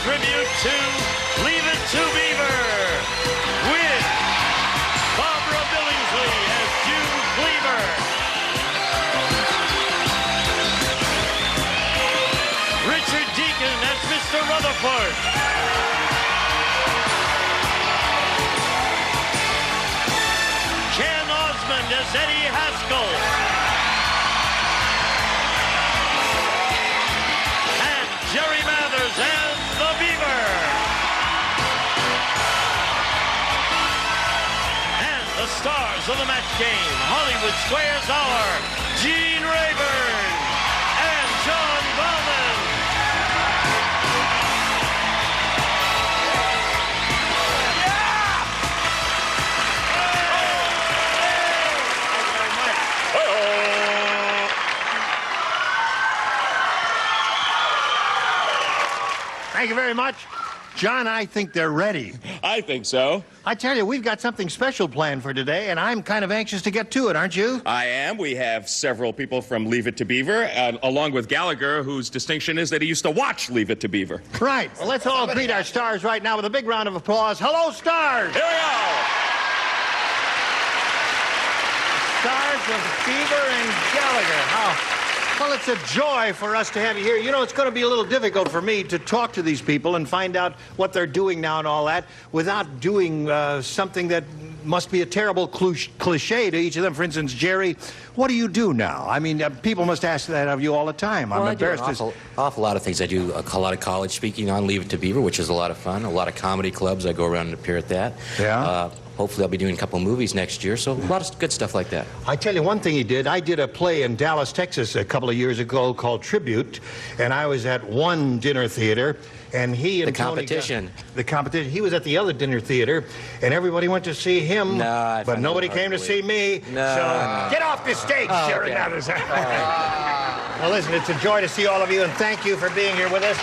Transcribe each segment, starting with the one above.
tribute to Leave It to Beaver with Barbara Billingsley as June Cleaver. Richard Deacon as Mr. Rutherford. Ken Osmond as Eddie Haskell. And Jerry Mathers as the Beaver. And the stars of the match game, Hollywood Squares Hour, Gene Rayburn and John Bowman. Thank you very much. John, I think they're ready. I think so. I tell you, we've got something special planned for today, and I'm kind of anxious to get to it, aren't you? I am. We have several people from Leave It to Beaver, along with Gallagher, whose distinction is that he used to watch Leave It to Beaver. Right. Well, let's all greet our stars right now with a big round of applause. Hello, stars! Here we go! Stars of Beaver and Gallagher. Well, it's a joy for us to have you here. You know, it's going to be a little difficult for me to talk to these people and find out what they're doing now and all that without doing something that must be a terrible cliche to each of them. For instance, Jerry, what do you do now? I mean, people must ask that of you all the time. Well, I'm embarrassed. I do an awful lot of things. I do a lot of college speaking on Leave It to Beaver, which is a lot of fun. A lot of comedy clubs. I go around and appear at that. Yeah. Hopefully I'll be doing a couple of movies next year, so a lot of good stuff like that. I tell you one thing he did. I did a play in Dallas, Texas a couple of years ago called Tribute, and I was at one dinner theater, and he and The competition. The competition. He was at the other dinner theater, and everybody went to see him, but nobody came to see me. So get off the stage, Jerry Mathers. Well, listen, it's a joy to see all of you, and thank you for being here with us.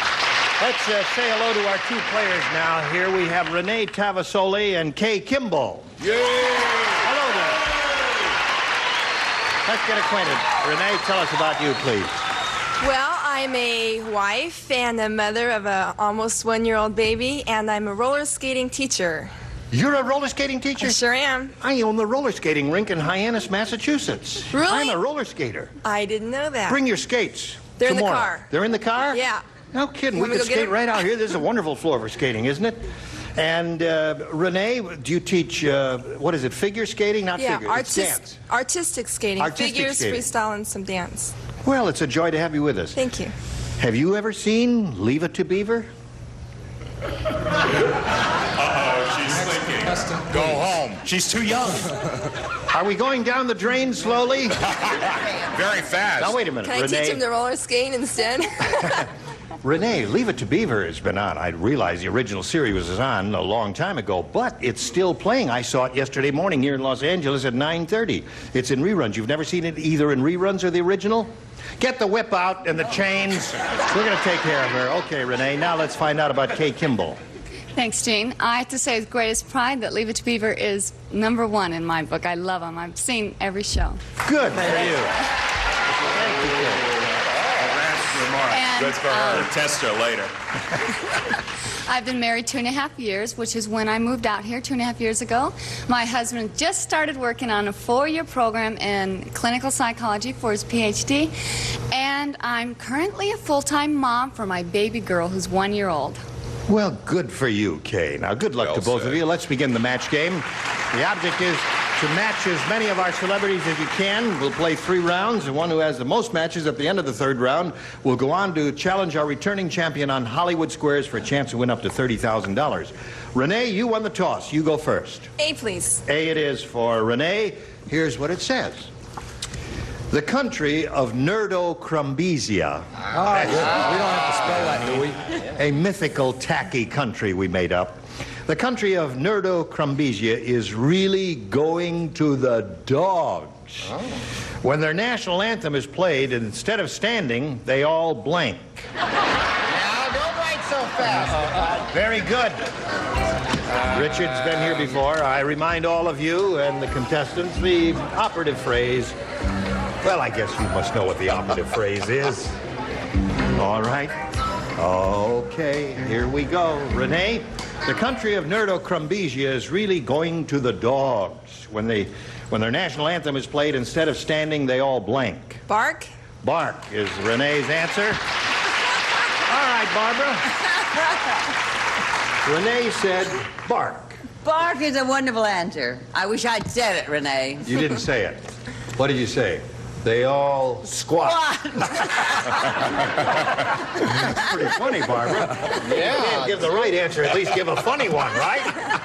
Let's say hello to our two players now. Here we have Renee Tavasoli and Kay Kimball. Yay! Hello there. Let's get acquainted. Renee, tell us about you, please. Well, I'm a wife and a mother of a almost one-year-old baby, and I'm a roller skating teacher. You're a roller skating teacher? I sure am. I own the roller skating rink in Hyannis, Massachusetts. Really? I'm a roller skater. I didn't know that. Bring your skates. They're in the tomorrow. car. They're in the car? Yeah. No kidding. You We want me could to go get skate them? right out here. This is a wonderful floor for skating, isn't it? And Renee, do you teach, what is it, figure skating? Not figure, it's dance. Artistic skating. Artistic Figures, skating. freestyle, and some dance. Well, it's a joy to have you with us. Thank you. Have you ever seen Leave It to Beaver? She's thinking. Go home. She's too young. Are we going down the drain slowly? Very fast. Now, wait a minute, Can I Renee. teach him to roller skate instead? Renee, Leave It to Beaver has been on. I realize the original series was on a long time ago, but it's still playing. I saw it yesterday morning here in Los Angeles at 9:30. It's in reruns. You've never seen it either in reruns or the original? Get the whip out and the chains. We're going to take care of her. Okay, Renee, now let's find out about Kay Kimball. Thanks, Gene. I have to say with greatest pride that Leave It to Beaver is #1 in my book. I love them. I've seen every show. Good for you. Thank you, Kay. And, Good for her. Test her later. I've been married 2.5 years, which is when I moved out here 2.5 years ago. My husband just started working on a 4-year program in clinical psychology for his PhD, and I'm currently a full-time mom for my baby girl who's 1 year old. Well, good for you, Kay. Now, good luck to both of you. Let's begin the match game. The object is to match as many of our celebrities as you can. We'll play 3 rounds. The one who has the most matches at the end of the 3rd round will go on to challenge our returning champion on Hollywood Squares for a chance to win up to $30,000. Renee, you won the toss. You go first. A, please. A it is for Renee. Here's what it says. The country of Nerdo-Crumbizia. We don't have to spell that, do we? A mythical, tacky country we made up. The country of Nerdo-Crumbizia is really going to the dogs. When their national anthem is played, instead of standing, they all blank. Now, don't write so fast. Very good. Richard's been here before. I remind all of you and the contestants the operative phrase. Well, I guess you must know what the operative phrase is. All right. Okay, here we go. Renee, the country of Nerdocrumbesia is really going to the dogs. When their national anthem is played, instead of standing, they all blank. Bark? Bark is Renee's answer. All right, Barbara. Renee said bark. Bark is a wonderful answer. I wish I'd said it, Renee. You didn't say it. What did you say? They all squat. That's pretty funny, Barbara. Yeah. You can't give the right answer, at least give a funny one, right?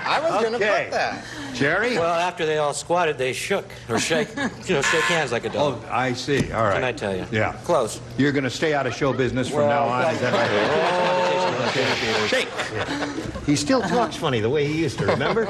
I was going to put that. Jerry? Well, after they all squatted, they shook or shake hands like a dog. Oh, I see. All right. Can I tell you? Yeah. Close. You're going to stay out of show business from now on, is that right? Oh, Shake. He still talks funny the way he used to, remember?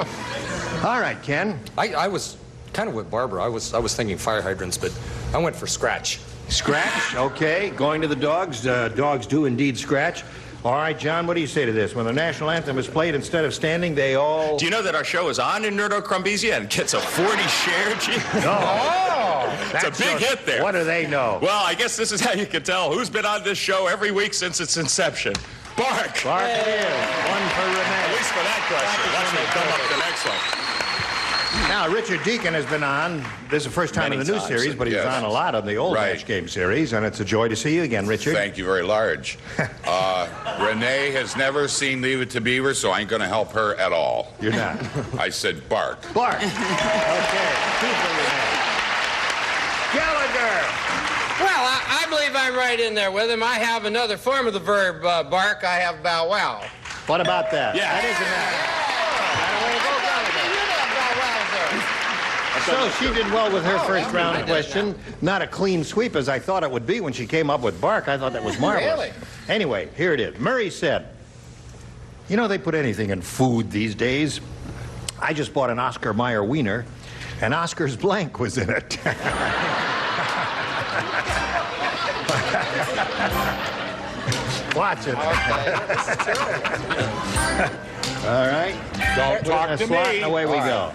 All right, Ken. I was kind of with Barbara. I was thinking fire hydrants, but I went for scratch. Scratch, okay. Going to the dogs. Dogs do indeed scratch. All right, John, what do you say to this? When the national anthem is played, instead of standing, they all... Do you know that our show is on in Nerdocrumbesia and gets a 40 share? Gee. No. Oh, it's a big hit there. What do they know? Well, I guess this is how you can tell who's been on this show every week since its inception. Bark. Bark it is. One for Renee. At least for that question. Watch me come up with the next one. Now, Richard Deacon has been on. This is the first time in the new series, but he's on a lot of the old Match Game series, and it's a joy to see you again, Richard. Thank you very large. Renee has never seen Leave It to Beaver, so I ain't going to help her at all. You're not. I said bark. Bark. Okay. Two for Renee. Gallagher. Well, I believe I'm right in there with him. I have another form of the verb bark. I have bow wow. What about that? Yeah. That isn't that. So she did well with her first round question. Not a clean sweep as I thought it would be when she came up with bark. I thought that was marvelous. Really? Anyway, here it is. Murray said, you know, they put anything in food these days. I just bought an Oscar Mayer wiener, and Oscar's blank was in it. Watch it. All right. Don't talk to slot, me. and away we go.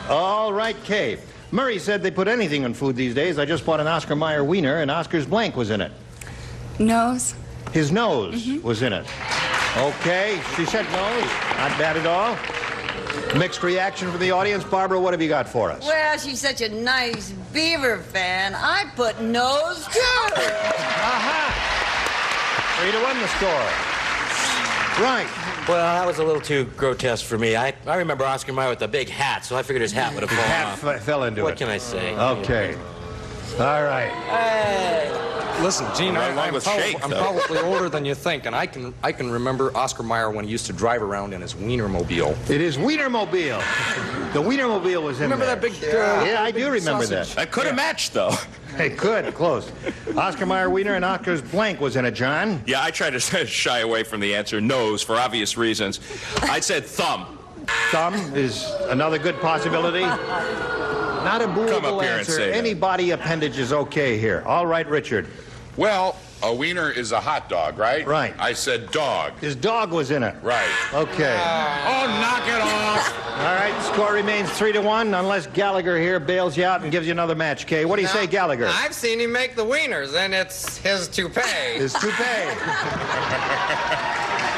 All right, Kay. Murray said they put anything in food these days. I just bought an Oscar Mayer wiener, and Oscar's blank was in it. Nose. His nose was in it. Okay, she said nose. Not bad at all. Mixed reaction from the audience. Barbara, what have you got for us? Well, she's such a nice Beaver fan. I put nose, too. Aha! 3-1 the score. Right. Well, that was a little too grotesque for me. I remember Oscar Mayer with the big hat, so I figured his hat would have fallen off. Hat fell into it. What can I say? Okay. All right. Listen, Gene, I'm Shake, though. probably older than you think, and I can remember Oscar Mayer when he used to drive around in his Wienermobile. It is Wienermobile. The Wienermobile was in Remember there. that big... Yeah, I do remember that. That could have matched, though. Hey, good, close. Oscar Mayer wiener and Oscar's blank was in it, John. Yeah, I tried to shy away from the answer nose for obvious reasons. I said thumb. Thumb is another good possibility. Not a Come booable up here and answer. say that. Any body appendage is okay here. All right, Richard. Well, a wiener is a hot dog, right? Right. I said dog. His dog was in it. Right. Okay. Oh, knock it off. All right, score remains 3-1 unless Gallagher here bails you out and gives you another match, Kay. What do you say, Gallagher? I've seen him make the wieners, and it's his toupee. His toupee.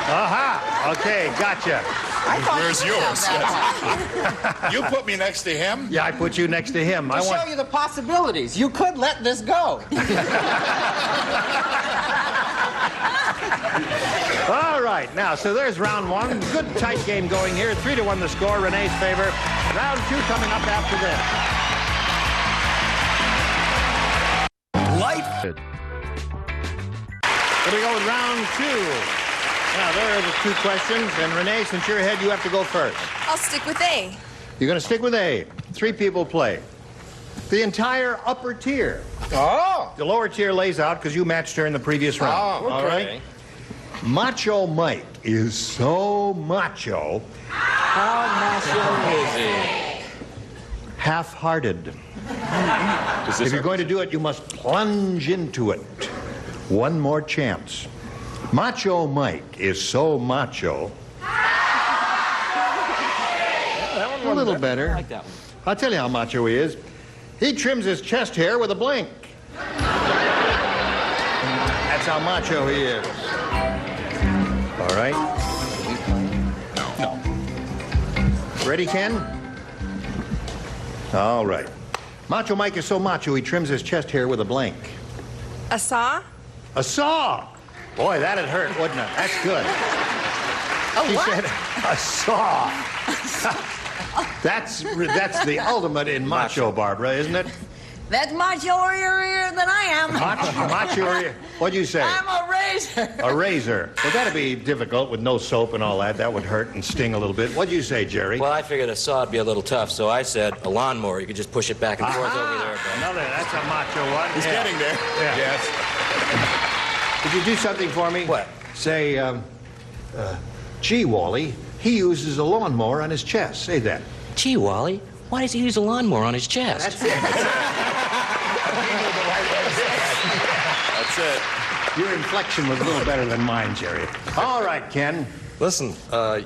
Aha. Okay, gotcha. Where's yours? You put me next to him? Yeah, I put you next to him. To show you the possibilities. You could let this go. All right, now, so there's round one. Good tight game going here. 3-1 the score, Renee's favor. Round two coming up after this. Light. Here we go with round two. Now, there are the two questions. And Renee, since you're ahead, you have to go first. I'll stick with A. You're going to stick with A. 3 people play. The entire upper tier. Oh. The lower tier lays out because you matched her in the previous round. Oh, okay. All right? Macho Mike is so macho. How macho is he? Half-hearted. If you're going to do it, you must plunge into it. One more chance. Macho Mike is so macho. A little better. I like that one. I'll tell you how macho he is. He trims his chest hair with a blink. That's how macho he is. All right. No. Ready, Ken? All right. Macho Mike is so macho, he trims his chest hair with a blank. A saw? A saw! Boy, that'd hurt, wouldn't it? That's good. She said a saw. That's the ultimate in macho, Barbara, isn't it? That's macho-ier than I am. Macho, what'd you say? I'm a razor. A razor. Well, that'd be difficult with no soap and all that. That would hurt and sting a little bit. What'd you say, Jerry? Well, I figured a saw would be a little tough, so I said a lawnmower. You could just push it back and forth over there. That's a macho one. He's getting there. Yeah. Yes. Could you do something for me? What? Say, gee, Wally, he uses a lawnmower on his chest. Say that. Gee, Wally, why does he use a lawnmower on his chest? That's it. That's it. Your inflection was a little better than mine, Jerry. All right, Ken. Listen,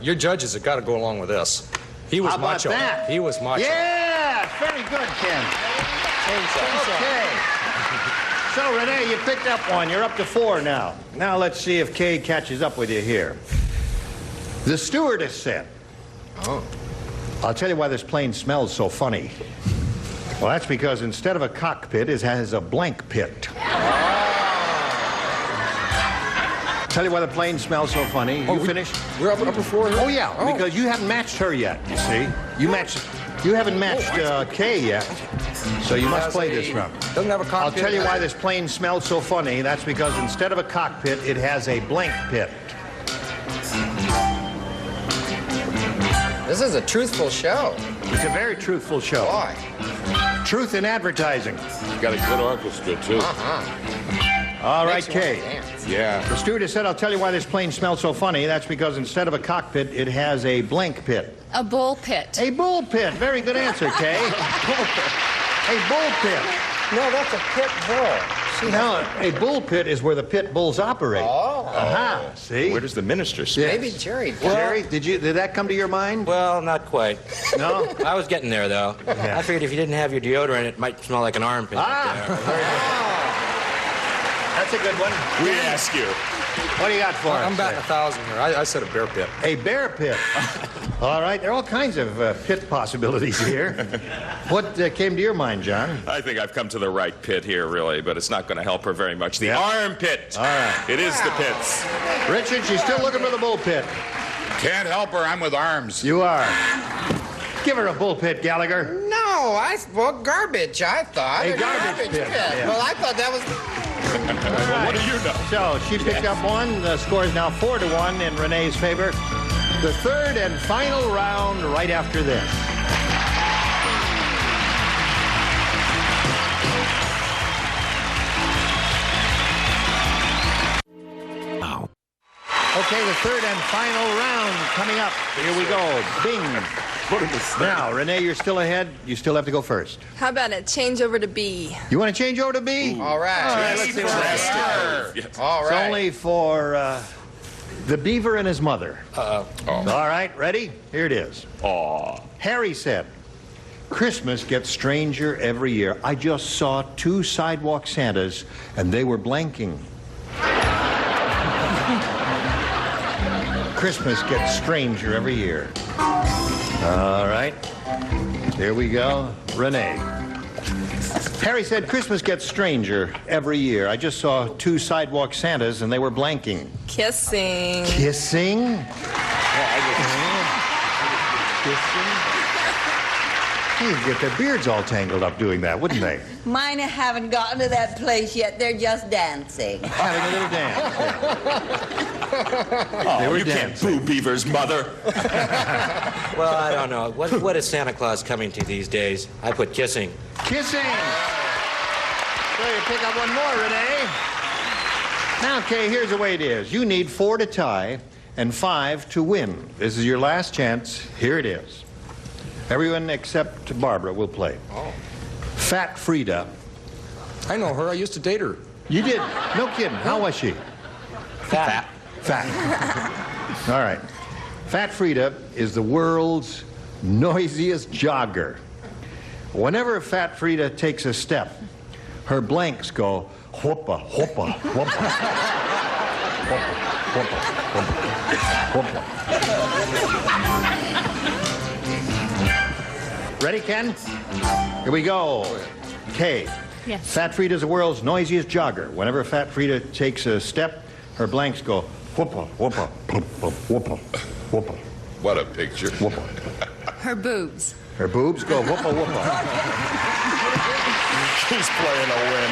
your judges have got to go along with this. He was How about macho. that? He was macho. Yeah, very good, Ken. Okay. So, Renee, you picked up one. You're up to 4 now. Now let's see if Kay catches up with you here. The stewardess said, I'll tell you why this plane smells so funny. Well, that's because instead of a cockpit, it has a blank pit. Tell you why the plane smells so funny. You finished? We're up upper floor here? Oh, yeah, because you haven't matched her yet, you see. You haven't matched Kay yet, so you must play this round. Doesn't have a cockpit. I'll tell you why this plane smells so funny. That's because instead of a cockpit, it has a blank pit. This is a truthful show. It's a very truthful show. Boy. Truth in advertising. You got a good orchestra, too. All right, Makes you wanna Kay. dance. Yeah. The stewardess said, I'll tell you why this plane smells so funny. That's because instead of a cockpit, it has a blank pit. A bull pit. A bull pit. Very good answer, Kay. A bull pit. No, that's a pit bull. See, now, a bull pit is where the pit bulls operate. Oh. Aha, see? Where does the minister speak? Yes. Maybe Jerry. Jerry, did that come to your mind? Well, not quite. No? I was getting there, though. Yeah. I figured if you didn't have your deodorant, it might smell like an armpit. That's a good one. We ask you. What do you got for us? I'm batting 1,000 here. I said a bear pit. A bear pit. All right, there are all kinds of pit possibilities here. What came to your mind, John? I think I've come to the right pit here, really, but it's not going to help her very much. The Yep. armpit. All right. It is the pits. Richard, she's still looking for the bull pit. Can't help her. I'm with arms. You are. Give her a bull pit, Gallagher. No, garbage, I thought. A garbage pit. Yeah. Well, I thought that was... Well, what do you know? So she picked up one. The score is now 4-1 in Renee's favor. The third and final round right after this. Okay, the third and final round coming up. Here we go. Bing. Now, Renee, you're still ahead. You still have to go first. How about it? Change over to B. You want to change over to B? All right. All right, let's see what happens. Yes. All It's right. only for the Beaver and his mother. All right, ready? Here it is. Aw. Harry said, Christmas gets stranger every year. I just saw 2 sidewalk Santas, and they were blanking. Christmas gets stranger every year. All right. Here we go. Renee. Harry said, Christmas gets stranger every year. I just saw 2 sidewalk Santas, and they were blanking. Kissing. Kissing? Kissing? They'd get their beards all tangled up doing that, wouldn't they? Mine haven't gotten to that place yet. They're just dancing. Having a little dance. Oh, They were you can't dancing. boo Beaver's mother. Well, I don't know. What is Santa Claus coming to these days? I put kissing. Kissing! So you pick up one more, Renee. Now, Kay, here's the way it is. You need 4 to tie and 5 to win. This is your last chance. Here it is. Everyone except Barbara will play. Oh. Fat Frida. I know her. I used to date her. You did? No kidding. How was she? Fat. Fat. All right. Fat Frida is the world's noisiest jogger. Whenever Fat Frida takes a step, her blanks go whoopa, whoopa, whoopa. Whoopa, whoopa, whoopa, whoopa. Ready, Ken? Here we go. Kay. Yes. Fat Frida's the world's noisiest jogger. Whenever Fat Frida takes a step, her blanks go whoopa, whoopa, whoopa, whoopa, whoopa. What a picture. Whoopa. Her boobs. Her boobs go whoopa, whoopa. She's playing a win.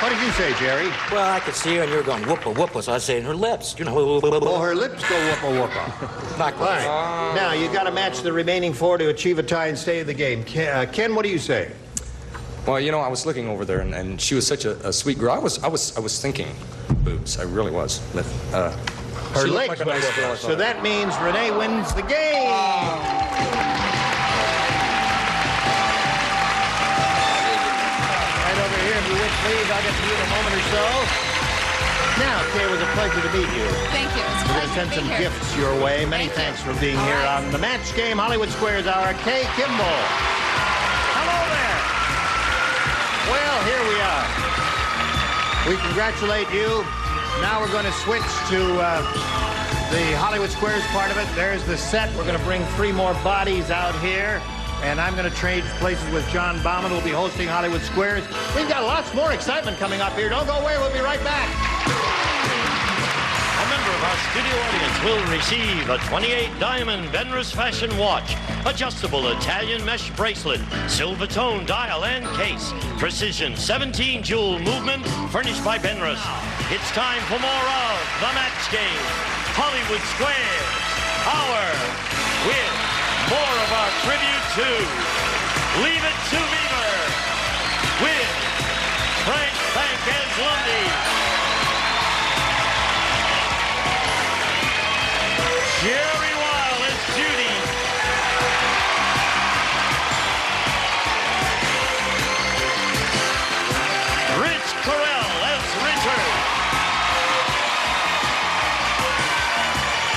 What did you say, Jerry? Well, I could see her, and you were going whoopa whoopa, so I was saying her lips. You know. Oh, her lips go whoopa, whoopa. Not quite. Now, you got to match the remaining 4 to achieve a tie and stay in the game. Ken, what do you say? Well, you know, I was looking over there, and she was such a sweet girl. I was thinking boobs. I really was. But, Her she looked legs like a go nice whoopa. girl, I So thought. that means Renee wins the game. Right over here, if you would please, I'll get to you in a moment or so. Now, Kay, it was a pleasure to meet you. Thank you. It's a We're going to pleasure send to be some here. gifts your way. Many thanks for being here on the Match Game Hollywood Squares Hour. Kay Kimball. Hello there. Well, here we are. We congratulate you. Now we're going to switch to the Hollywood Squares part of it. There's the set. We're going to bring 3 more bodies out here. And I'm going to trade places with John Bauman, who will be hosting Hollywood Squares. We've got lots more excitement coming up here. Don't go away. We'll be right back. A member of our studio audience will receive a 28 diamond Benrus fashion watch, adjustable Italian mesh bracelet, silver tone dial and case, precision 17 jewel movement furnished by Benrus. It's time for more of the Match Game Hollywood Squares Hour with more of our tribute to Leave It to Beaver with Frank Bank as Lundy, Jerry Weil as Judy, Rich Carell as Richard,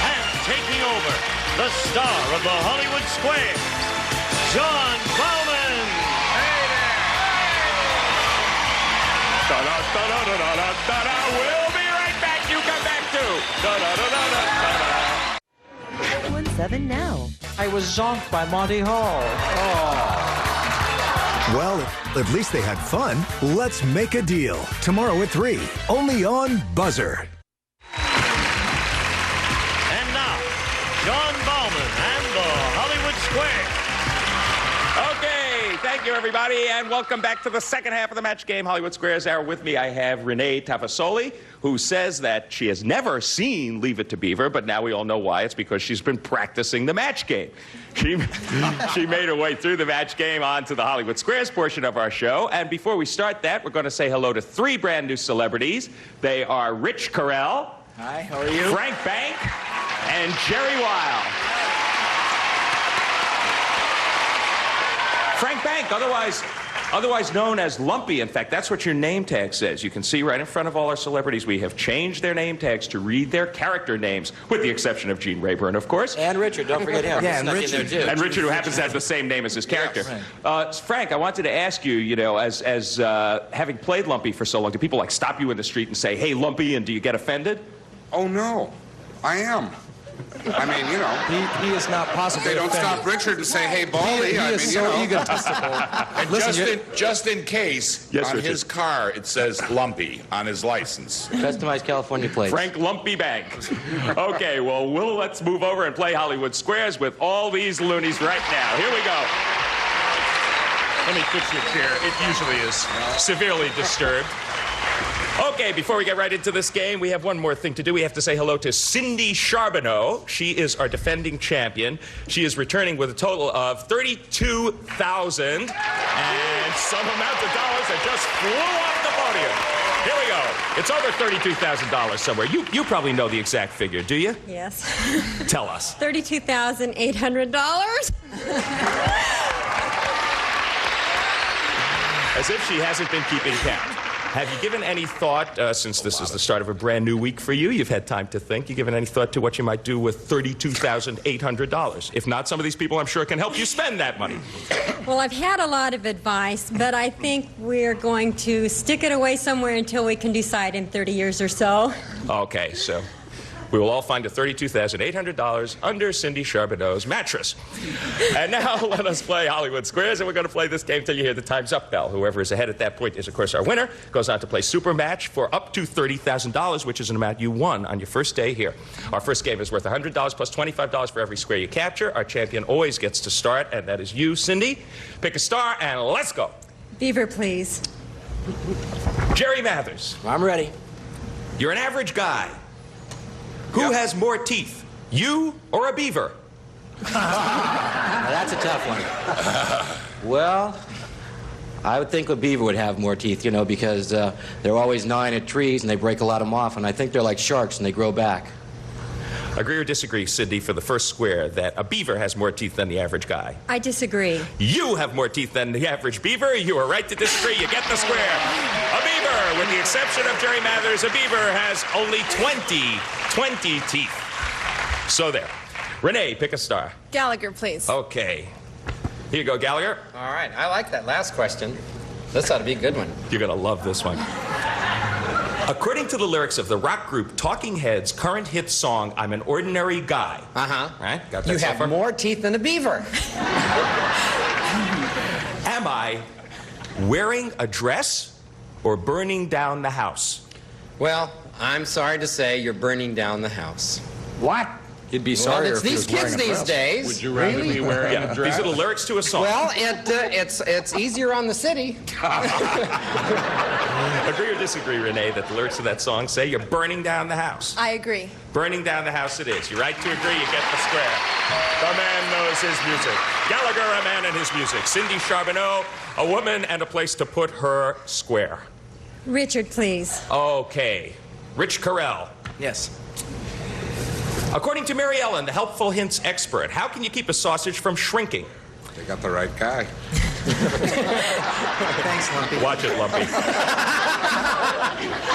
and taking over, the star of the Hollywood Square, John Bauman. Hey there! We'll be right back. You come back too. 1-7 now. I was zonked by Monty Hall. Well, at least they had fun. Let's make a deal. Tomorrow at 3, only on Buzzer. And now, John Bauman and the Hollywood Square. Okay, thank you, everybody, and welcome back to the second half of the Match Game Hollywood Squares Hour. With me, I have Renee Tavasoli, who says that she has never seen Leave It to Beaver, but now we all know why. It's because she's been practicing the match game. She made her way through the match game onto the Hollywood Squares portion of our show. And before we start that, we're going to say hello to 3 brand new celebrities. They are Rich Carell. Hi, how are you? Frank Bank and Jerry Weil. Frank Bank, otherwise known as Lumpy. In fact, that's what your name tag says. You can see right in front of all our celebrities, we have changed their name tags to read their character names, with the exception of Gene Rayburn, of course. And Richard, don't forget him. Yeah, He's stuck in there, too. And Richard, who happens to have the same name as his character. right. Frank, I wanted to ask you, you know, as having played Lumpy for so long, do people like stop you in the street and say, "Hey, Lumpy," and do you get offended? Oh, no. I am. I mean, you know. He is not possibly They don't offended. stop Richard and say, "Hey, Baldy." He I is mean, so you know. egotistical. And Listen, just in case, Yes, on Richard. his car, it says Lumpy on his license. Customized California plates. Frank Lumpy Bank. Okay, well, let's move over and play Hollywood Squares with all these loonies right now. Here we go. Let me fix your chair. It usually is severely disturbed. Okay, before we get right into this game, we have one more thing to do. We have to say hello to Cindy Charbonneau. She is our defending champion. She is returning with a total of $32,000 and some amount of dollars that just flew off the podium. Here we go. It's over $32,000 somewhere. You probably know the exact figure, do you? Yes. Tell us. $32,800. As if she hasn't been keeping count. Have you given any thought, since this is the start of a brand new week for you, you've had time to think, you given any thought to what you might do with $32,800? If not, some of these people I'm sure can help you spend that money. Well, I've had a lot of advice, but I think we're going to stick it away somewhere until we can decide in 30 years or so. Okay, so we will all find a $32,800 under Cindy Charbonneau's mattress. And now let us play Hollywood Squares, and we're going to play this game till you hear the time's up bell. Whoever is ahead at that point is, of course, our winner. Goes on to play Super Match for up to $30,000, which is an amount you won on your first day here. Our first game is worth $100 plus $25 for every square you capture. Our champion always gets to start, and that is you, Cindy. Pick a star, and let's go. Beaver, please. Jerry Mathers. I'm ready. You're an average guy. Who has more teeth, you or a beaver? Now, that's a tough one. Well, I would think a beaver would have more teeth, you know, because they're always gnawing at trees and they break a lot of them off, and I think they're like sharks and they grow back. Agree or disagree, Cindy, for the first square, that a beaver has more teeth than the average guy? I disagree. You have more teeth than the average beaver. You are right to disagree. You get the square. A beaver, with the exception of Jerry Mathers, a beaver has only 20 teeth. So there. Renee, pick a star. Gallagher, please. Okay. Here you go, Gallagher. All right, I like that last question. This ought to be a good one. You're going to love this one. According to the lyrics of the rock group Talking Heads' current hit song, I'm an Ordinary Guy. Uh-huh. Right? Got that You so have far? more teeth than a beaver. Am I wearing a dress or burning down the house? Well, I'm sorry to say you're burning down the house. What? You'd be sorry Well, it's if he these was wearing kids a these dress. days. Would you rather be wearing a dress? These are the lyrics to a song. Well, it's easier on the city. Agree or disagree, Renee, that the lyrics of that song say you're burning down the house? I agree. Burning down the house it is. You're right to agree, you get the square. The man knows his music. Gallagher, a man and his music. Cindy Charbonneau, a woman and a place to put her square. Richard, please. Okay. Rich Carell. Yes. According to Mary Ellen, the helpful hints expert, how can you keep a sausage from shrinking? They got the right guy. Thanks, Lumpy. Watch it, Lumpy.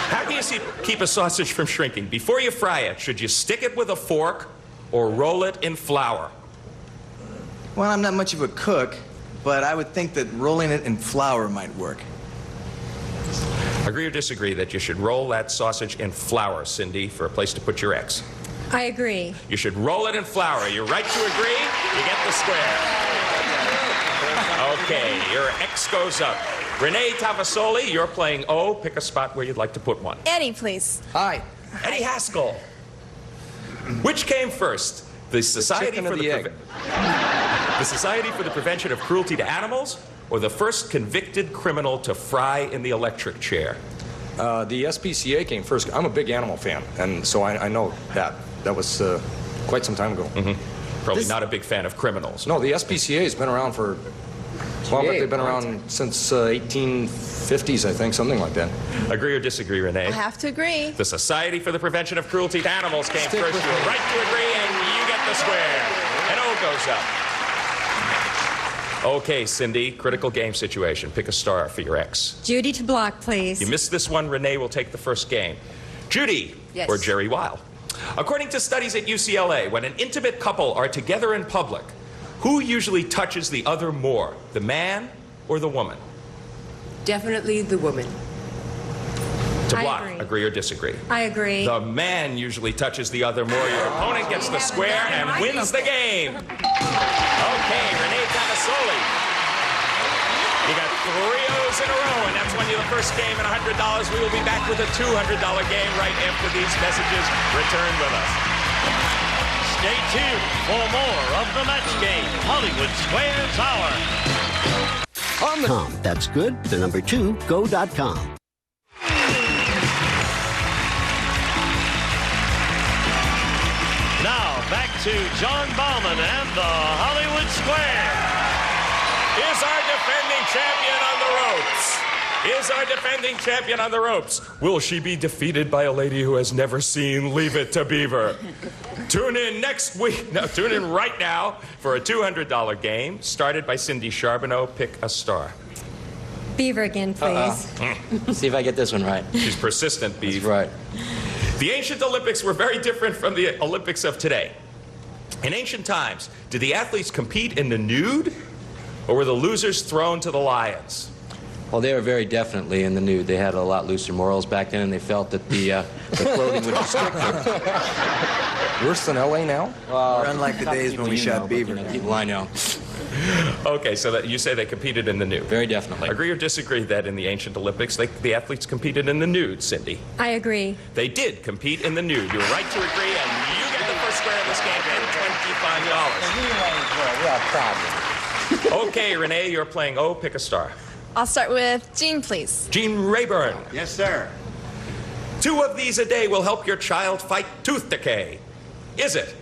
How can you keep a sausage from shrinking? Before you fry it, should you stick it with a fork or roll it in flour? Well, I'm not much of a cook, but I would think that rolling it in flour might work. Agree or disagree that you should roll that sausage in flour, Cindy, for a place to put your eggs? I agree. You should roll it in flour. You're right to agree. You get the square. Okay, your X goes up. Renee Tavasoli, you're playing O. Pick a spot where you'd like to put one. Eddie, please. Hi. Eddie Haskell. Which came first? The Society chicken for or the the egg? The Society for the Prevention of Cruelty to Animals, or the first convicted criminal to fry in the electric chair? The SPCA came first. I'm a big animal fan, and so I know that. That was quite some time ago. Mm-hmm. Probably not a big fan of criminals. No, the SPCA has been around for, well, they've been around since 1850s, I think, something like that. Agree or disagree, Renee? I have to agree. The Society for the Prevention of Cruelty to Animals came first. You're right to agree, and you get the square. And O goes up. Okay, Cindy, critical game situation. Pick a star for your X. Judy to block, please. You missed this one, Renee will take the first game. Judy, Yes. or Jerry Weil. According to studies at UCLA, when an intimate couple are together in public, who usually touches the other more, the man or the woman? Definitely the woman. To I block, agree. or disagree? I agree. The man usually touches the other more. Your opponent gets the square and wins the game. Okay, Renee Tavasoli. You got 3 O's in a row, and that's won you the first game and $100. We will be back with a $200 game right after these messages. Return with us. Stay tuned for more of the match game, Hollywood Squares Hour. That's good. The number 2, go.com. Now, back to John Bauman and the Hollywood Square. Is our defending champion on the ropes? Is our defending champion on the ropes? Will she be defeated by a lady who has never seen Leave It to Beaver? Tune in next week. No, tune in right now for a $200 game started by Cindy Charbonneau. Pick a star. Beaver again, please. See if I get this one right. She's persistent, Beav. That's right. The ancient Olympics were very different from the Olympics of today. In ancient times, did the athletes compete in the nude, or were the losers thrown to the lions? Well, they were very definitely in the nude. They had a lot looser morals back then, and they felt that the clothing would restrict them. Worse than L.A. now? Well, we're unlike the days when we shot Beaver. People I know. Okay, so that you say they competed in the nude. Very definitely. Agree or disagree that in the ancient Olympics, the athletes competed in the nude, Cindy? I agree. They did compete in the nude. You're right to agree, and you get the first square of this game and $25. Okay, Renee, you're playing O. Pick a star. I'll start with Jean, please. Gene Rayburn. Yes, sir. 2 of these a day will help your child fight tooth decay. Is it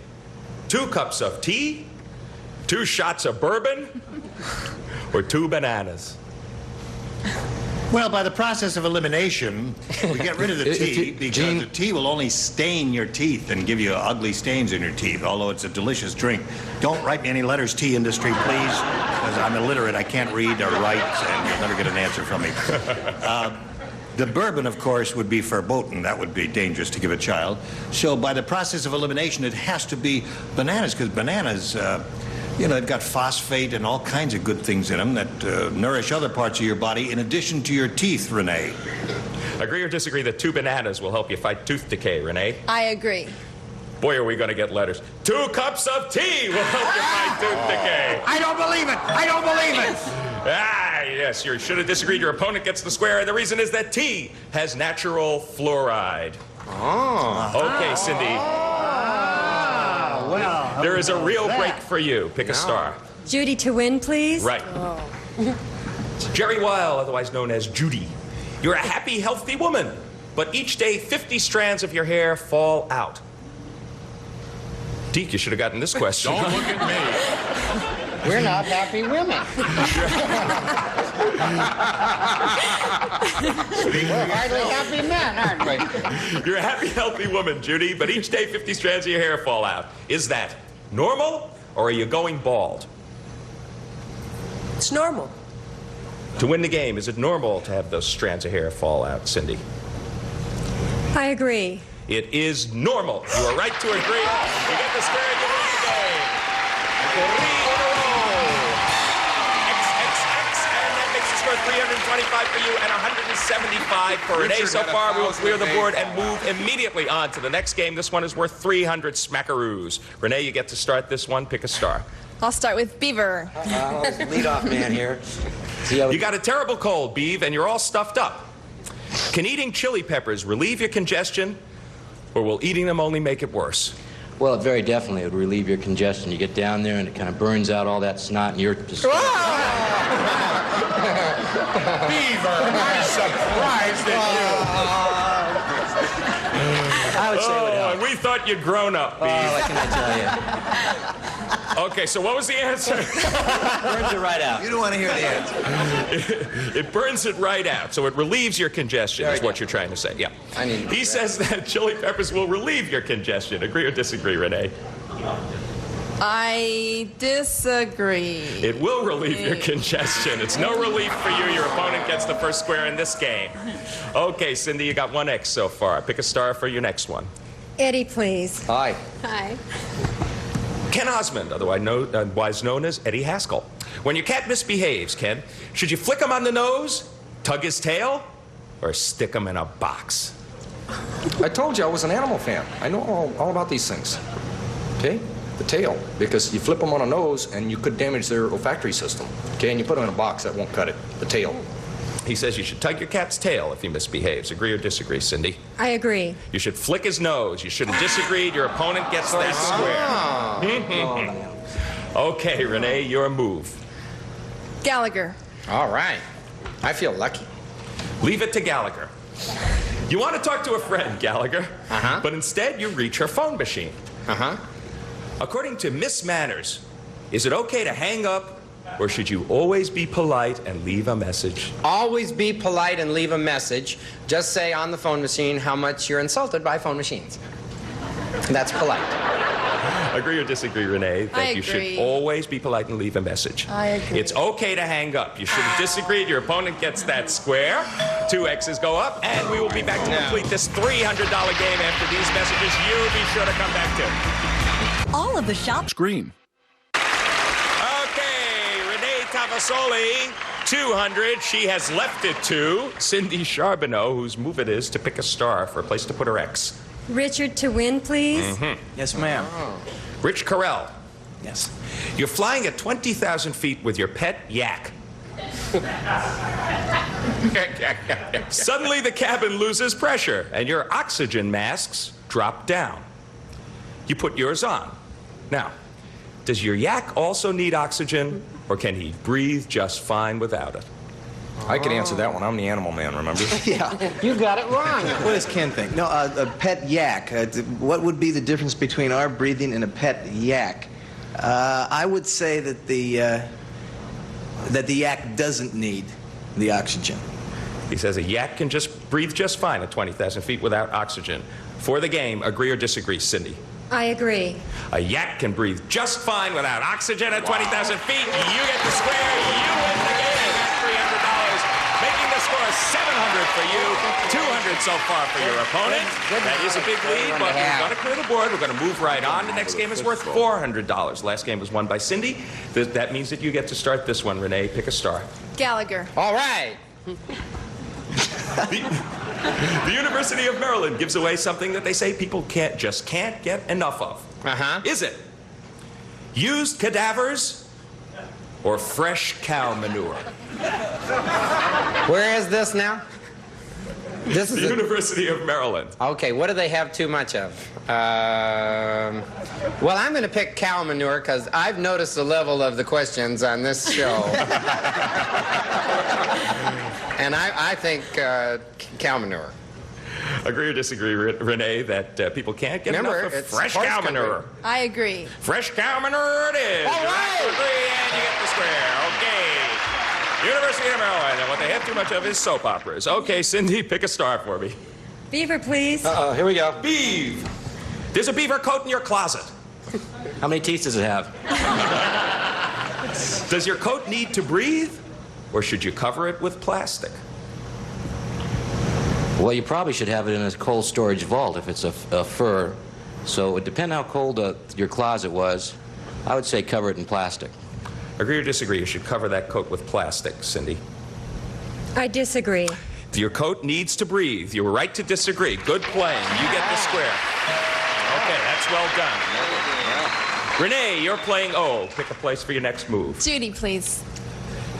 2 cups of tea, 2 shots of bourbon, or 2 bananas? Well, by the process of elimination, we get rid of the tea because the tea will only stain your teeth and give you ugly stains in your teeth, although it's a delicious drink. Don't write me any letters, tea industry, please, because I'm illiterate. I can't read or write, and you'll never get an answer from me. The bourbon, of course, would be verboten. That would be dangerous to give a child. So by the process of elimination, it has to be bananas, because bananas... you know, they've got phosphate and all kinds of good things in them that nourish other parts of your body in addition to your teeth, Renee. Agree or disagree that 2 bananas will help you fight tooth decay, Renee? I agree. Boy, are we going to get letters. 2 cups of tea will help you fight tooth decay. I don't believe it. I don't believe it. Yes, you should have disagreed. Your opponent gets the square, and the reason is that tea has natural fluoride. Oh. Okay, Cindy. Well, there is a real break for you. Pick a star. Judy to win, please. Right. Jerry Weil, otherwise known as Judy. You're a happy, healthy woman, but each day 50 strands of your hair fall out. Deke, you should have gotten this question. Don't look at me. We're not happy women. We're hardly happy men, aren't we? You're a happy, healthy woman, Judy, but each day 50 strands of your hair fall out. Is that normal, or are you going bald? It's normal. To win the game, is it normal to have those strands of hair fall out, Cindy? I agree. It is normal. You are right to agree. You get the square and you win the game. 3 in a row. XXX, and that makes the score 325 for you and 175 for Renee. So far, we will clear the board and move immediately on to the next game. This one is worth 300 smackaroos. Renee, you get to start this one. Pick a star. I'll start with Beaver. Lead-off man here. You got a terrible cold, Beav, and you're all stuffed up. Can eating chili peppers relieve your congestion, or will eating them only make it worse? Well, it very definitely would relieve your congestion. You get down there and it kind of burns out all that snot, and you're just... Beaver, I'm surprised at I would say it would help. And we thought you'd grown up, Beav. What can I tell you? Okay, so what was the answer? Burns it right out. You don't want to hear the answer. It burns it right out, so it relieves your congestion, is what you're trying to say. Yeah. He says that chili peppers will relieve your congestion. Agree or disagree, Renee? I disagree. It will relieve your congestion. It's no relief for you. Your opponent gets the first square in this game. Okay, Cindy, you got 1 X so far. Pick a star for your next one. Eddie, please. Hi. Hi. Ken Osmond, otherwise known as Eddie Haskell. When your cat misbehaves, Ken, should you flick him on the nose, tug his tail, or stick him in a box? I told you I was an animal fan. I know all about these things. Okay? The tail, because you flip them on a nose and you could damage their olfactory system. Okay? And you put them in a box, that won't cut it. The tail. He says you should tug your cat's tail if he misbehaves. Agree or disagree, Cindy? I agree. You should flick his nose. You shouldn't disagree. Your opponent gets that square. Okay, Renee, your move. Gallagher. All right. I feel lucky. Leave it to Gallagher. You want to talk to a friend, Gallagher, but instead you reach her phone machine. According to Miss Manners, is it okay to hang up, or should you always be polite and leave a message? Always be polite and leave a message. Just say on the phone machine how much you're insulted by phone machines. That's polite. Agree or disagree, Renee, that you agree. should always be polite and leave a message. I agree. It's okay to hang up. You should have disagreed. Your opponent gets that square. 2 X's go up, and we will be back to complete this $300 game after these messages. You be sure to come back to. All of the shop Screen. Okay, Renee Tavasoli, 200. She has left it to Cindy Charbonneau, whose move it is to pick a star for a place to put her X. Richard to win, please. Yes, ma'am. Rich Carell. Yes. You're flying at 20,000 feet with your pet yak. Suddenly the cabin loses pressure and your oxygen masks drop down. You put yours on. Now, does your yak also need oxygen, or can he breathe just fine without it? I could answer that one. I'm the animal man, remember? Yeah. You got it wrong. What does Ken think? No, a pet yak. What would be the difference between our breathing and a pet yak? I would say that the yak doesn't need the oxygen. He says a yak can just breathe just fine at 20,000 feet without oxygen. For the game, agree or disagree, Cindy? I agree. A yak can breathe just fine without oxygen at 20,000 feet. You get the square. You win the game at $300, making the score 700 for you, 200 so far for your opponent. That is a big lead, but we're going to clear the board. We're going to move right on. The next game is worth $400. Last game was won by Cindy. That means that you get to start this one, Renee. Pick a star. Gallagher. All right. The University of Maryland gives away something that they say people can't get enough of. Is it used cadavers or fresh cow manure? Where is this now? This is the University of Maryland. Okay, what do they have too much of? Well, I'm going to pick cow manure because I've noticed the level of the questions on this show. And I think cow manure. Agree or disagree, Renee, that people can't get enough of fresh cow manure? I agree. Fresh cow manure it is. All right. You agree, and you get the square. Okay. University of Maryland, and what they have too much of is soap operas. Okay, Cindy, pick a star for me. Beaver, please. Here we go. Beaver. There's a beaver coat in your closet. How many teeth does it have? Does your coat need to breathe, or should you cover it with plastic? Well, you probably should have it in a cold storage vault if it's a fur. So it would depend how cold your closet was. I would say cover it in plastic. Agree or disagree? You should cover that coat with plastic, Cindy. I disagree. Your coat needs to breathe. You were right to disagree. Good playing. You get the square. Okay, that's well done. Renee, you're playing O. Pick a place for your next move. Judy, please.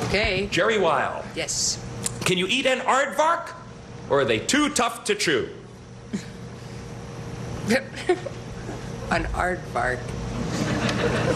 Okay. Jerry Weil. Yes. Can you eat an aardvark, or are they too tough to chew? An aardvark.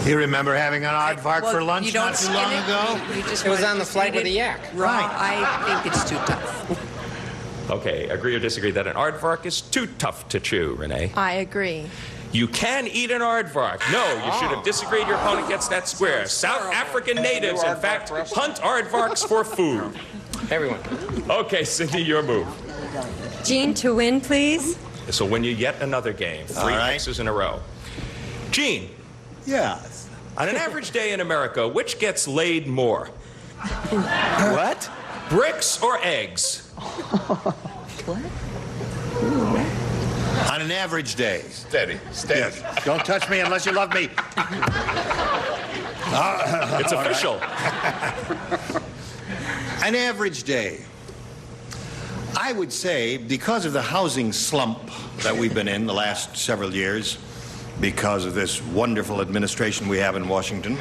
You remember having an aardvark for lunch you don't not too skin long it. ago? You just It was want on to the flight eat with it the yak. Raw. I think it's too tough. Okay, agree or disagree that an aardvark is too tough to chew, Renee? I agree. You can eat an aardvark. No, you should have disagreed. Your opponent gets that square. South African natives, in fact, hunt aardvarks for food. Everyone. Okay, Cindy, your move. Gene to win, please. This will win you yet another game. 3 X's in a row. Gene. Yes. On an average day in America, which gets laid more? What? Bricks or eggs? On an average day. Steady. Yes. Don't touch me unless you love me. It's official. An average day. I would say, because of the housing slump that we've been in the last several years, because of this wonderful administration we have in Washington,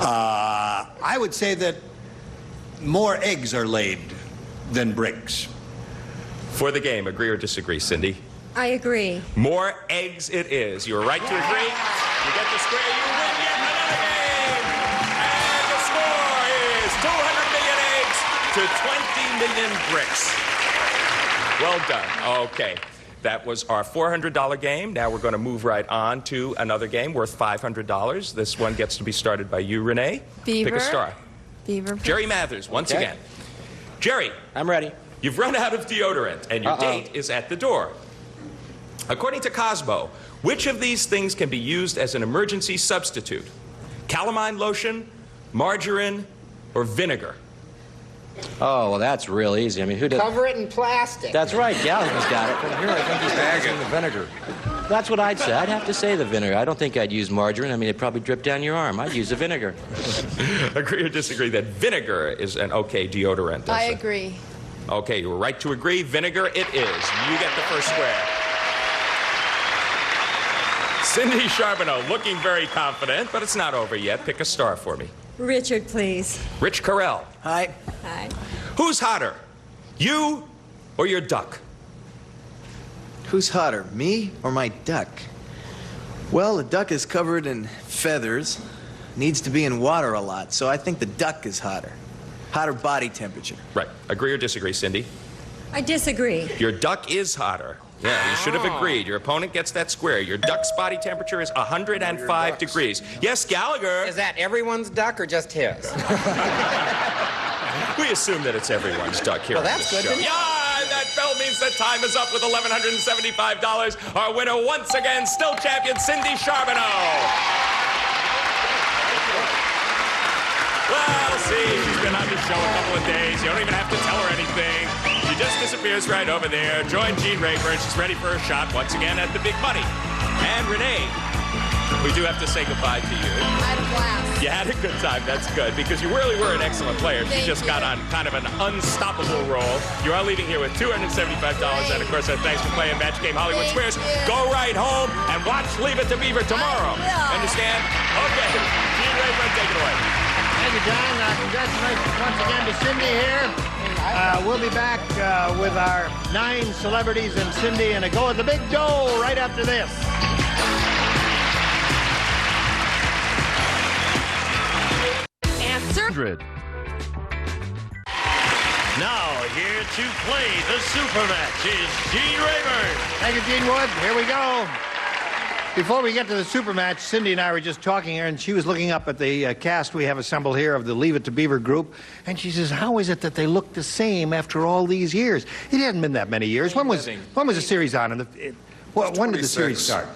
I would say that more eggs are laid than bricks. For the game, agree or disagree, Cindy? I agree. More eggs it is. You're right to agree. You get the square. You win yet another game. And the score is 200 million eggs to 20 million bricks. Well done. Okay. That was our $400 game. Now we're going to move right on to another game worth $500. This one gets to be started by you, Renee. Beaver. Pick a star. Beaver, please. Jerry Mathers, once again. Jerry. I'm ready. You've run out of deodorant, and your date is at the door. According to Cosmo, which of these things can be used as an emergency substitute? Calamine lotion, margarine, or vinegar? Oh, well, that's real easy. I mean, who does... Cover it in plastic. That's right. Gallagher's got it. But here, I think he's using the vinegar. That's what I'd say. I'd have to say the vinegar. I don't think I'd use margarine. I mean, it'd probably drip down your arm. I'd use the vinegar. Agree or disagree that vinegar is an okay deodorant? I agree. Okay, you were right to agree. Vinegar it is. You get the first square. Cindy Charbonneau looking very confident, but it's not over yet. Pick a star for me. Richard, please. Rich Carell. Hi. Hi. Who's hotter, you or your duck? Who's hotter, me or my duck? Well, the duck is covered in feathers, needs to be in water a lot, so I think the duck is hotter. Hotter body temperature. Right. Agree or disagree, Cindy? I disagree. Your duck is hotter. Yeah, you should have agreed. Your opponent gets that square. Your duck's body temperature is 105 degrees. Yes, Gallagher. Is that everyone's duck or just his? We assume that it's everyone's duck here. Well, that's good. Yeah, that bell means that time is up with $1,175. Our winner once again, still champion Cindy Charbonneau. Well, see, she's been on the show a couple of days. You don't even have to tell her anything. She just disappears right over there. Join Jean Rayburn. She's ready for her shot once again at the big money. And Renee, we do have to say goodbye to you. I had a blast. You had a good time. That's good, because you really were an excellent player. She just got on kind of an unstoppable roll. You are leaving here with $275. And, of course, thanks for playing Match Game Hollywood Squares. Go right home and watch Leave It to Beaver tomorrow. Understand? Okay. Jean Rayburn, take it away. Thank you, John. Congratulations once again to Cindy here. We'll be back with our 9 celebrities and Cindy and a go at the big dough right after this. Answer. Now, here to play the super match is Gene Rayburn. Thank you, Gene Wood. Here we go. Before we get to the super match, Cindy and I were just talking here, and she was looking up at the cast we have assembled here of the Leave It to Beaver group, and she says, how is it that they look the same after all these years? It hadn't been that many years. When was the series on? When did the series start?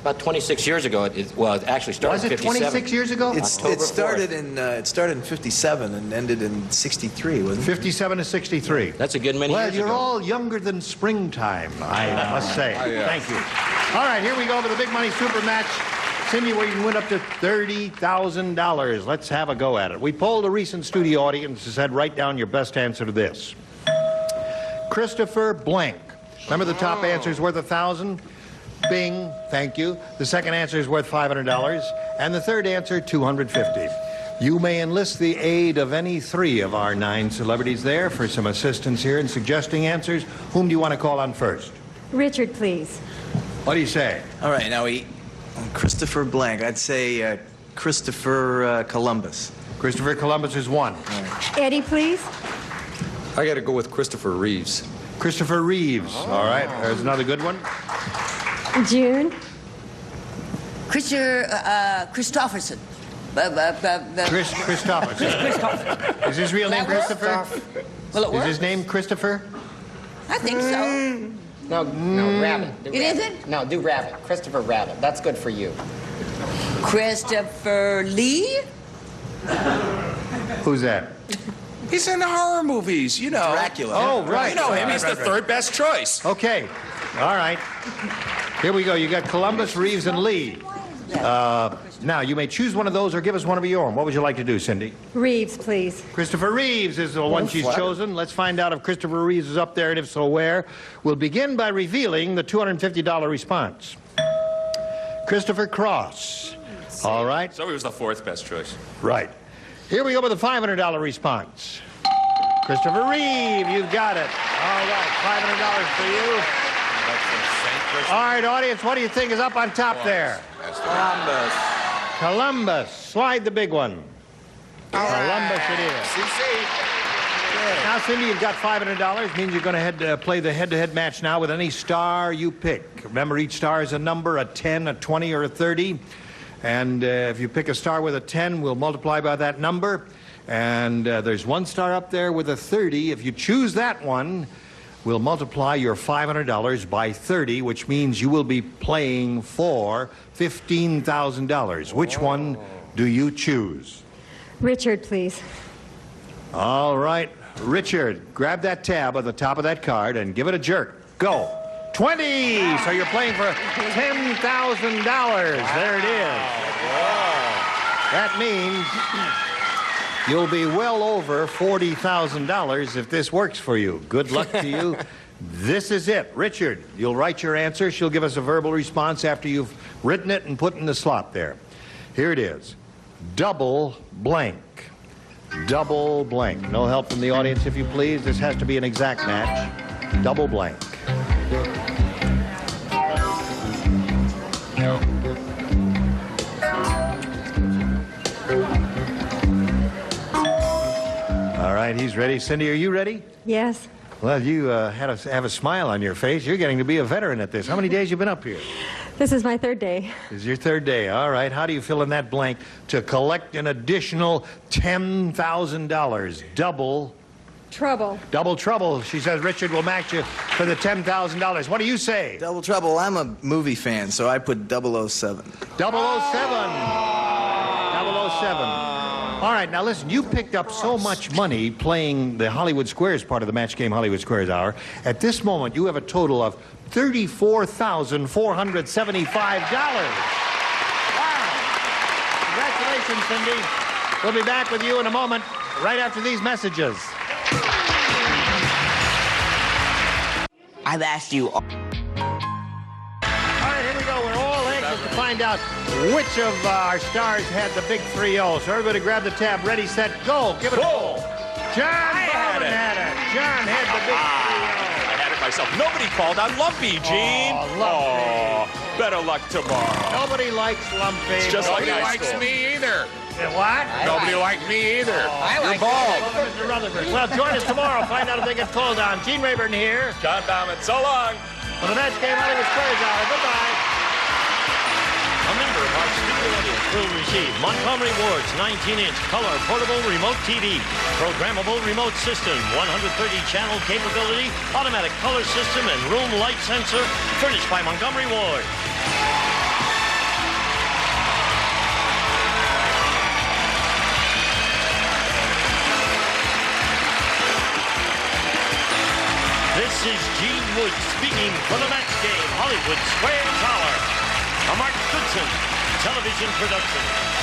About 26 years ago. It actually started in 57. Was it 26 years ago? It started in 57 and ended in 63, wasn't it? 57 to 63. That's a good many years ago. Well, you're all younger than springtime, I must say. Thank you. All right, here we go for the big money super match. Cindy, where you can win up to $30,000. Let's have a go at it. We polled a recent studio audience and said, write down your best answer to this. Christopher blank. Remember the top answer is worth $1,000? Bing, thank you. The second answer is worth $500. And the third answer, $250. You may enlist the aid of any 3 of our 9 celebrities there for some assistance here in suggesting answers. Whom do you want to call on first? Richard, please. What do you say? All right, now Christopher blank. I'd say Christopher Columbus. Christopher Columbus is 1. Right. Eddie, please. I got to go with Christopher Reeves. Christopher Reeves. All right, there's another good one. June. Christopherson. Christopherson. Is his real name Christopher? Will it work? Is his name Christopher? I think so. No, Rabbit. Do It Rabbit. isn't? No, do Rabbit. Christopher Rabbit. That's good for you. Christopher Lee? Who's that? He's in the horror movies, you know. Dracula. Oh, right. You know him. He's the third best choice. Okay. All right. Here we go. You got Columbus, Reeves, and Lee. Now, you may choose one of those or give us one of your own. What would you like to do, Cindy? Reeves, please. Christopher Reeves is the one she's chosen. Let's find out if Christopher Reeves is up there, and if so, where. We'll begin by revealing the $250 response. Christopher Cross. All right. So he was the 4th best choice. Right. Here we go with the $500 response. Christopher Reeve, you've got it. All right, $500 for you. All right, audience, what do you think is up on top there? Columbus. Columbus. Slide the big one. Columbus it is. Now, Cindy, you've got $500. Means you're going to play the head-to-head match now with any star you pick. Remember, each star is a number, a 10, a 20, or a 30. And if you pick a star with a 10, we'll multiply by that number. And there's one star up there with a 30. If you choose that one, we'll multiply your $500 by 30, which means you will be playing for $15,000. Which one do you choose? Richard, please. All right, Richard, grab that tab on the top of that card and give it a jerk. Go. 20! So you're playing for $10,000. There it is. That means you'll be well over $40,000 if this works for you. Good luck to you. This is it. Richard, you'll write your answer. She'll give us a verbal response after you've written it and put it in the slot there. Here it is. Double blank. Double blank. No help from the audience, if you please. This has to be an exact match. Double blank. All right, he's ready. Cindy, are you ready? Yes. Well, you have a smile on your face. You're getting to be a veteran at this. How many days you been up here? This is my third day. This is your third day. All right. How do you fill in that blank to collect an additional $10,000? Double trouble. She says Richard will match you for the $10,000. What do you say? Double trouble. I'm a movie fan, so I put 007. 007. 007. All right, now listen, you picked up so much money playing the Hollywood Squares part of the Match Game Hollywood Squares Hour. At this moment, you have a total of $34,475. Wow. Congratulations, Cindy. We'll be back with you in a moment, right after these messages. I've asked you. All right, here we go. We're all anxious to find out which of our stars had the big 3-0. So everybody grab the tab. Ready, set, go. Give it a go. John Bowman had it. John had the big 3-0. I had it myself. Nobody called out Lumpy, Gene. Oh, Lumpy. Better luck tomorrow. Nobody likes Lumpy. It's just Nobody like likes me either. What? Nobody liked me either. You're bald. Mr. Rutherford. Well, join us tomorrow. Find out if they get called on. Gene Rayburn here. John Bauman, so long. For the Match Game Hollywood Squares Hour. Goodbye. A member of our studio audience will receive Montgomery Ward's 19-inch color portable remote TV, programmable remote system, 130-channel capability, automatic color system, and room light sensor, furnished by Montgomery Ward. This is Gene Wood speaking for the Match Game Hollywood Squares Hour. A Mark Goodson television production.